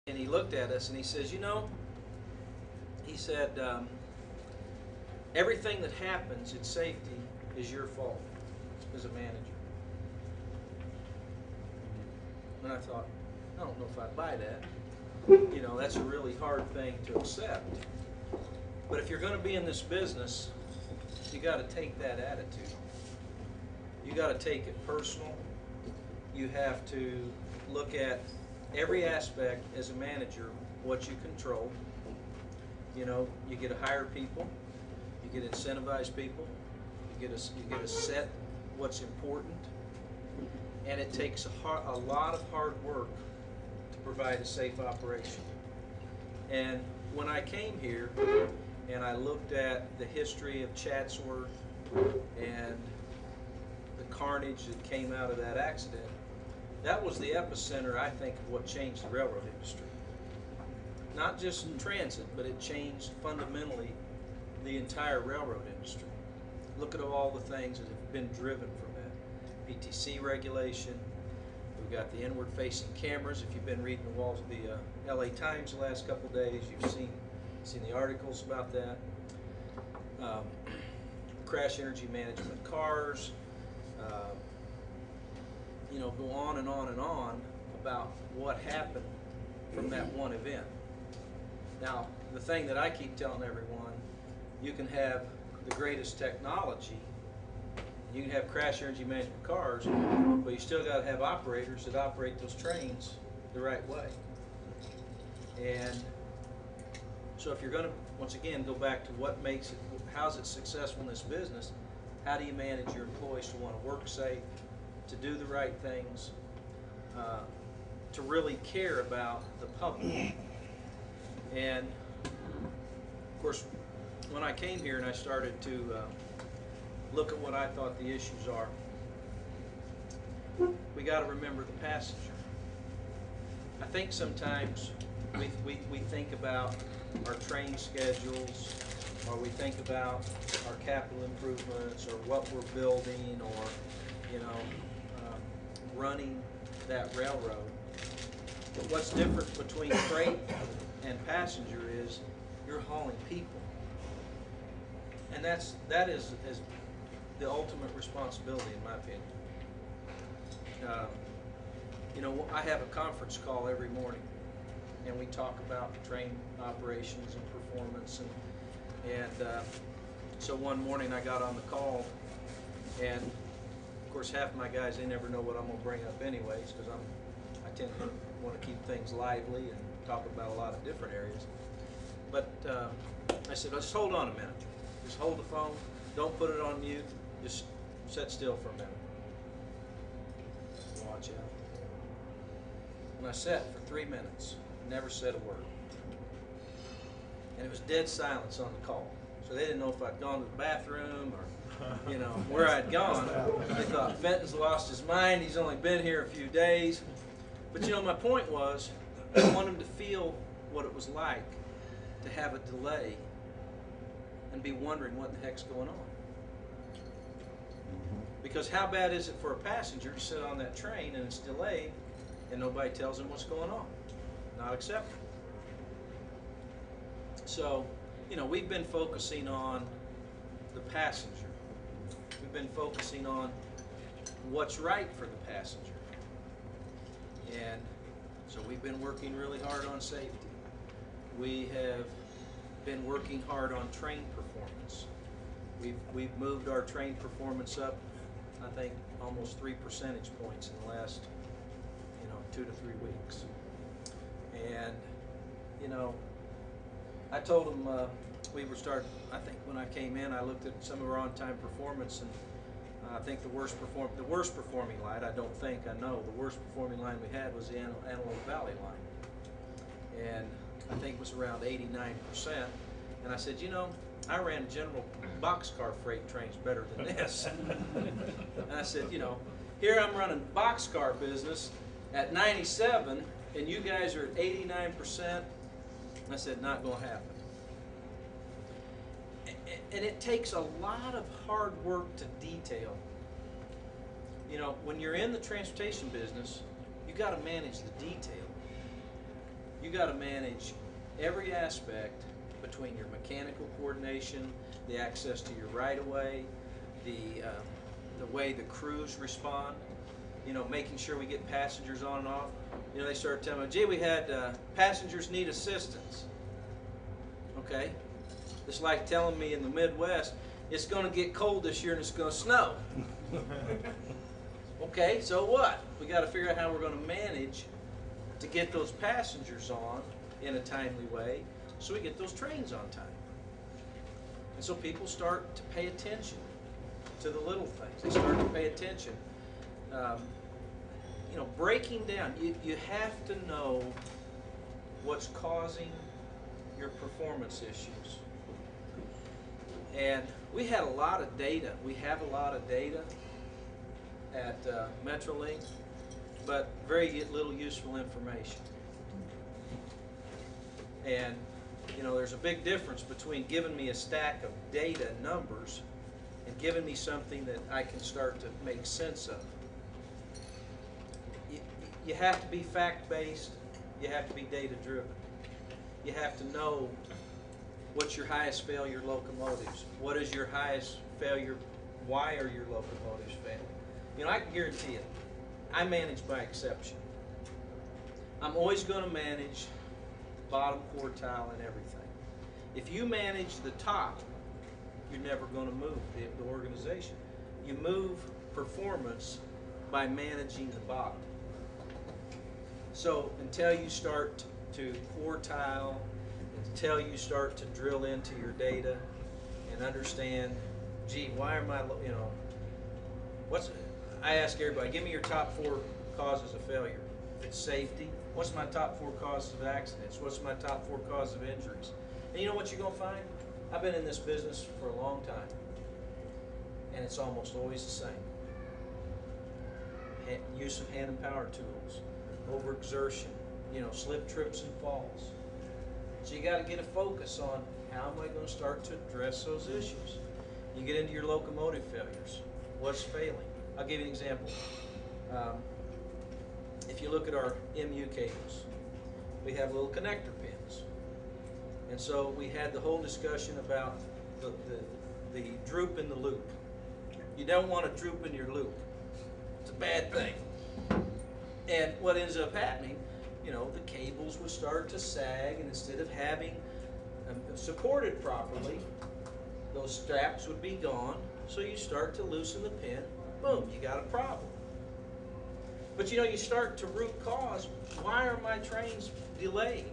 And he looked at us and he says, you know, he said, everything that happens in safety is your fault as a manager. And I thought, I don't know if I'd buy that. You know, that's a really hard thing to accept. But if you're going to be in this business, you got to take that attitude. You got to take it personal. You have to look at every aspect as a manager, what you control. You know, you get to hire people, you get to incentivize people, you get to set what's important, and it takes a lot of hard work to provide a safe operation. And when I came here and I looked at the history of Chatsworth and the carnage that came out of that accident, that was the epicenter, I think, of what changed the railroad industry. Not just in transit, but it changed fundamentally the entire railroad industry. Look at all the things that have been driven from that. PTC regulation, we've got the inward-facing cameras. If you've been reading the LA Times the last couple of days, you've seen the articles about that. Crash energy management cars, you know, go on and on and on about what happened from that one event. Now, the thing that I keep telling everyone, you can have the greatest technology, you can have crash energy management cars, but you still got to have operators that operate those trains the right way. And so if you're going to, once again, go back to what makes it, how's it successful in this business, how do you manage your employees to want to work safe, to do the right things, to really care about the public. And of course, when I came here and I started to look at what I thought the issues are, we got to remember the passenger. I think sometimes we think about our train schedules, or we think about our capital improvements, or what we're building, or, you know, running that railroad. But what's different between freight and passenger is you're hauling people. And that is the ultimate responsibility, in my opinion. You know, I have a conference call every morning, and we talk about the train operations and performance. And so one morning I got on the call, and of course half my guys, they never know what I'm going to bring up anyways, because I tend to want to keep things lively and talk about a lot of different areas. But I said, just hold on a minute. Just hold the phone. Don't put it on mute. Just sit still for a minute. Watch out. And I sat for 3 minutes, never said a word. And it was dead silence on the call. So they didn't know if I'd gone to the bathroom or, you know, where I'd gone. They thought Fenton's lost his mind. He's only been here a few days. But you know, my point was, I want him to feel what it was like to have a delay and be wondering what the heck's going on. Because how bad is it for a passenger to sit on that train and it's delayed and nobody tells him what's going on? Not acceptable. So, you know, we've been focusing on the passenger. We've been focusing on what's right for the passenger. And so we've been working really hard on safety. We have been working hard on train performance. We've moved our train performance up, I think, almost 3 percentage points in the last, you know, 2 to 3 weeks. And, you know, I told them we were starting, I think when I came in, I looked at some of our on-time performance, and I think the worst performing line, I don't think, I know, the worst performing line we had was the Antelope Valley line. And I think it was around 89%. And I said, you know, I ran general boxcar freight trains better than this. And I said, you know, here I'm running boxcar business at 97, and you guys are at 89%. I said, not going to happen. And it takes a lot of hard work to detail. You know, when you're in the transportation business, you got to manage the detail. You got to manage every aspect between your mechanical coordination, the access to your right-of-way, the way the crews respond, you know, making sure we get passengers on and off. You know, they started telling me, gee, we had passengers need assistance. Okay? It's like telling me in the Midwest, it's going to get cold this year and it's going to snow. Okay, so what? We got to figure out how we're going to manage to get those passengers on in a timely way so we get those trains on time. And so people start to pay attention to the little things. They start to pay attention. You know, breaking down, you have to know what's causing your performance issues. And we had a lot of data. We have a lot of data at Metrolink, but very little useful information. And you know, there's a big difference between giving me a stack of data numbers and giving me something that I can start to make sense of. You have to be fact-based. You have to be data-driven. You have to know what's your highest failure locomotives. What is your highest failure? Why are your locomotives failing? You know, I can guarantee it. I manage by exception. I'm always going to manage bottom quartile in everything. If you manage the top, you're never going to move the organization. You move performance by managing the bottom. So until you start to quartile, until you start to drill into your data and understand, gee, why am I, you know, I ask everybody, give me your top 4 causes of failure. If it's safety, what's my top 4 causes of accidents? What's my top 4 causes of injuries? And you know what you're going to find? I've been in this business for a long time, and it's almost always the same. Use of hand and power tools, overexertion, you know, slip, trips, and falls. So you got to get a focus on how am I going to start to address those issues. You get into your locomotive failures. What's failing? I'll give you an example. If you look at our MU cables, we have little connector pins. And so we had the whole discussion about the droop in the loop. You don't want to droop in your loop. It's a bad thing. And what ends up happening, you know, the cables would start to sag, and instead of having them supported properly, those straps would be gone. So you start to loosen the pin, boom, you got a problem. But you know, you start to root cause, why are my trains delayed?